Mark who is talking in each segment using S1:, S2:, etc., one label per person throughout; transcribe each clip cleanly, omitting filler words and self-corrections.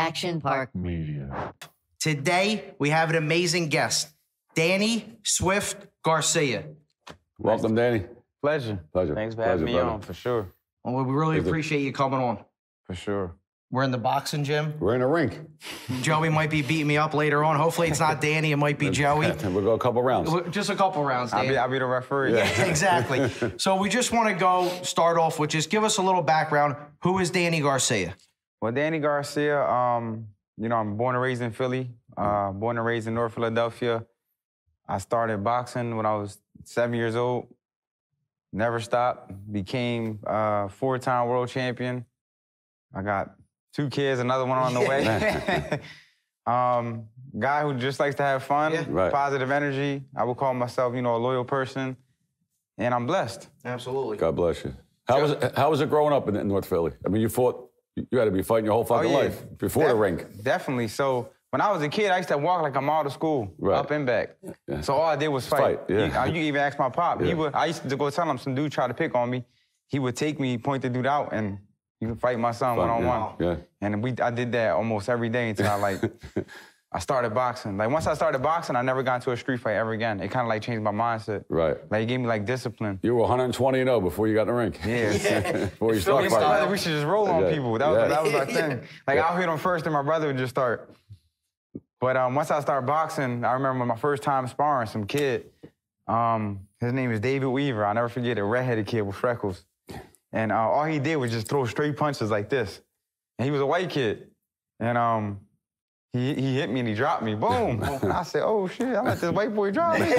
S1: Action Park Media.
S2: Today, we have an amazing guest, Danny Swift Garcia.
S3: Welcome, Danny.
S4: Pleasure. Thanks for having me on, for sure.
S2: Well, we really appreciate you coming on.
S4: For sure.
S2: We're in the boxing gym.
S3: We're in a rink.
S2: Joey might be beating me up later on. Hopefully it's not Danny, it might be Joey.
S3: We'll go a couple rounds.
S2: Just a couple rounds, Danny.
S4: I'll be the referee.
S2: Yeah, exactly. So we just want to start off with just give us a little background. Who is Danny Garcia?
S4: Well, Danny Garcia, you know, I'm born and raised in Philly, born and raised in North Philadelphia. I started boxing when I was 7 years old. Never stopped. Became a four-time world champion. I got 2 kids, another one on the way. Guy who just likes to have fun, positive energy. I would call myself, you know, a loyal person, and I'm blessed.
S2: Absolutely.
S3: God bless you. How was it growing up in North Philly? I mean, you had to be fighting your whole fucking life before the rink.
S4: Definitely. So when I was a kid, I used to walk like a mile to school, up and back.
S3: Yeah.
S4: So all I did was fight.
S3: Yeah.
S4: You can even ask my pop.
S3: Yeah.
S4: I used to go tell him some dude tried to pick on me. He would take me, point the dude out, and you can fight my son one-on-one.
S3: Yeah.
S4: And I did that almost every day until I started boxing. Like once I started boxing, I never got into a street fight ever again. It kind of like changed my mindset.
S3: Right.
S4: Like it gave me like discipline.
S3: You were 120-0 before you got in the rink.
S4: Yeah.
S3: Before you started fighting.
S4: We should just roll on people. That was our thing. Like I'll hit them first, and my brother would just start. But once I started boxing, I remember my first time sparring some kid. His name is David Weaver. I'll never forget it. A redheaded kid with freckles. And all he did was just throw straight punches like this. And he was a white kid. And he hit me and he dropped me. Boom. And I said, oh, shit, I let this white boy drop me. So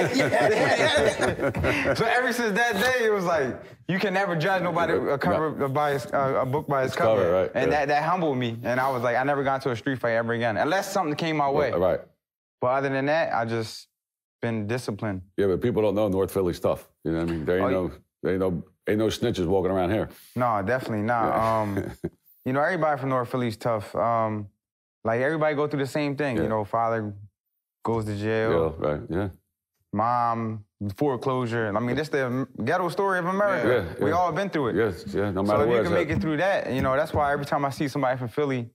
S4: ever since that day, it was like, you can never judge nobody a book by its cover.
S3: Right.
S4: And that humbled me. And I was like, I never got into a street fight ever again, unless something came my way.
S3: Right.
S4: But other than that, I just been disciplined.
S3: Yeah, but people don't know North Philly stuff. You know what I mean? There ain't no snitches walking around here.
S4: No, definitely not.
S3: Yeah.
S4: You know, everybody from North Philly's tough. Like, everybody go through the same thing. You know, father goes to jail.
S3: Yeah, right, yeah.
S4: Mom, foreclosure. I mean, this the ghetto story of America.
S3: Yeah.
S4: We all been through it.
S3: Yes, yeah, no matter
S4: so
S3: where
S4: if you can make it through that, you know, that's why every time I see somebody from Philly,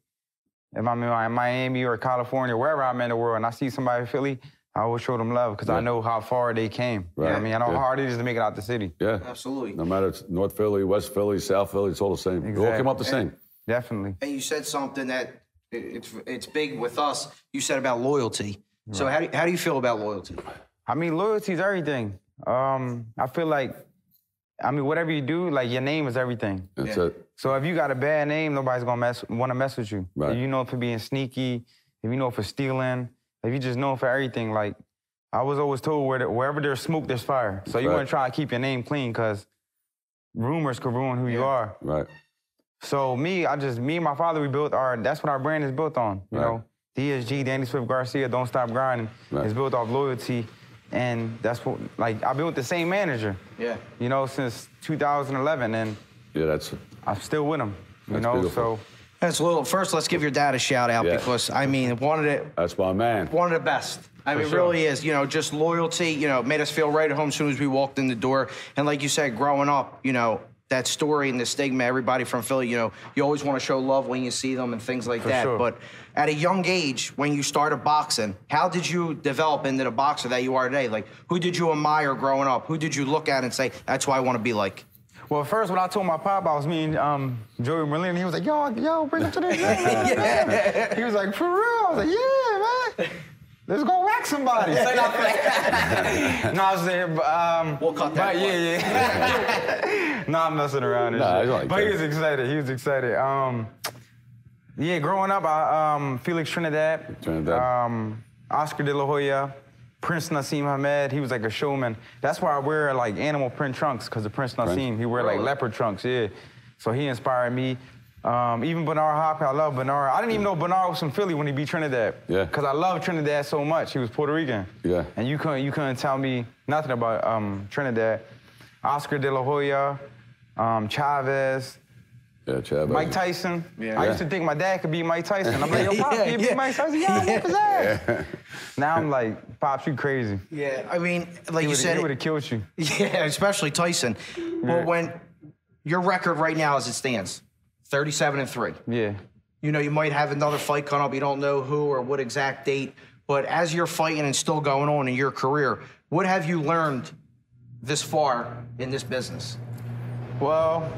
S4: if I'm in Miami or California, wherever I'm in the world, and I see somebody from Philly, I always show them love because I know how far they came.
S3: Right.
S4: You know what I mean? I know how hard it is to make it out the city.
S3: Yeah.
S2: Absolutely.
S3: No matter it's North Philly, West Philly, South Philly, it's all the same.
S4: Exactly.
S3: It all came up the same.
S4: Definitely.
S2: And you said something that it's big with us. You said about loyalty. Right. So how do you feel about loyalty?
S4: I mean, loyalty is everything. I feel like, I mean, whatever you do, like your name is everything.
S3: That's it.
S4: So if you got a bad name, nobody's gonna want to mess with you.
S3: Right.
S4: If you know for being sneaky, if you know for stealing, if you just know for everything, like I was always told wherever there's smoke, there's fire. So you want to try to keep your name clean because rumors could ruin who you are.
S3: Right.
S4: So me and my father, that's what our brand is built on. You know, DSG, Danny Swift Garcia, Don't Stop Grinding, is built off loyalty. And that's what, like, I've been with the same manager. Yeah. You know, since 2011, and I'm still with him. You know,
S3: beautiful.
S4: so.
S2: That's a little. First, let's give your dad a shout out because I mean,
S3: That's my man.
S2: One of the best. I mean, it really is. You know, just loyalty. You know, made us feel right at home as soon as we walked in the door. And like you said, growing up, you know, that story and the stigma, everybody from Philly, you know, you always want to show love when you see them and things like that.
S4: Sure.
S2: But at a young age, when you started boxing, how did you develop into the boxer that you are today? Like, who did you admire growing up? Who did you look at and say, that's who I want to be like?
S4: Well, first, when I told my pop I was meeting Joey Merlin, he was like, yo, bring him to the gym. He was like, for real? I was like, yeah, man. Let's go whack somebody. No, I was there,
S2: we'll cut that.
S4: Yeah. No, I'm messing around. But he was excited. Yeah, growing up, Felix Trinidad. Oscar De La Hoya, Prince Nassim Hamed. He was like a showman. That's why I wear like animal print trunks, because of Prince Nassim. He wear like leopard trunks, So he inspired me. Even Bernard Hopkins, I love Bernard. I didn't even know Bernard was from Philly when he beat Trinidad. Yeah. Because I love Trinidad so much. He was Puerto Rican. Yeah. And you couldn't tell me nothing about Trinidad. Oscar De La Hoya, Chavez.
S3: Yeah, Chavez.
S4: Mike Tyson. Yeah. I used to think my dad could beat Mike Tyson. I'm like, yo, Pop, can you beat Mike Tyson? Yeah, whoop his ass. Now I'm like, Pops, you crazy.
S2: Yeah, I mean, like you said.
S4: He would have killed you.
S2: Yeah, especially Tyson. Well, when your record right now as it stands, 37-3.
S4: Yeah.
S2: You know, you might have another fight coming up. You don't know who or what exact date. But as you're fighting and still going on in your career, what have you learned this far in this business?
S4: Well,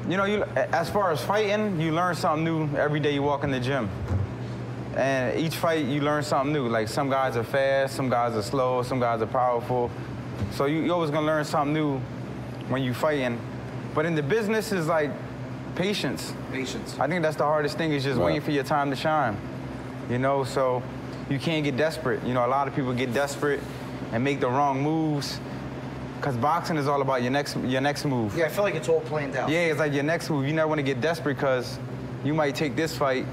S4: you know, as far as fighting, you learn something new every day you walk in the gym. And each fight, you learn something new. Like, some guys are fast, some guys are slow, some guys are powerful. So you're always gonna learn something new when you fighting. But in the business, is like patience.
S2: Patience.
S4: I think that's the hardest thing, is just waiting for your time to shine. You know, so you can't get desperate. You know, a lot of people get desperate and make the wrong moves, because boxing is all about your next move.
S2: Yeah, I feel like it's all planned out.
S4: Yeah, it's like your next move. You never want to get desperate, because you might take this fight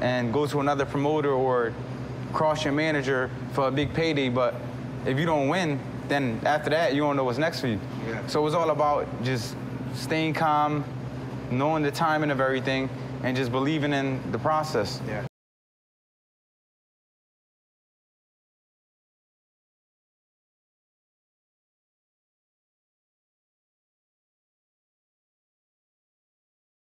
S4: and go to another promoter or cross your manager for a big payday, but if you don't win, then after that, you don't know what's next for you.
S2: Yeah.
S4: So it's all about just staying calm, knowing the timing of everything, and just believing in the process.
S2: Yeah.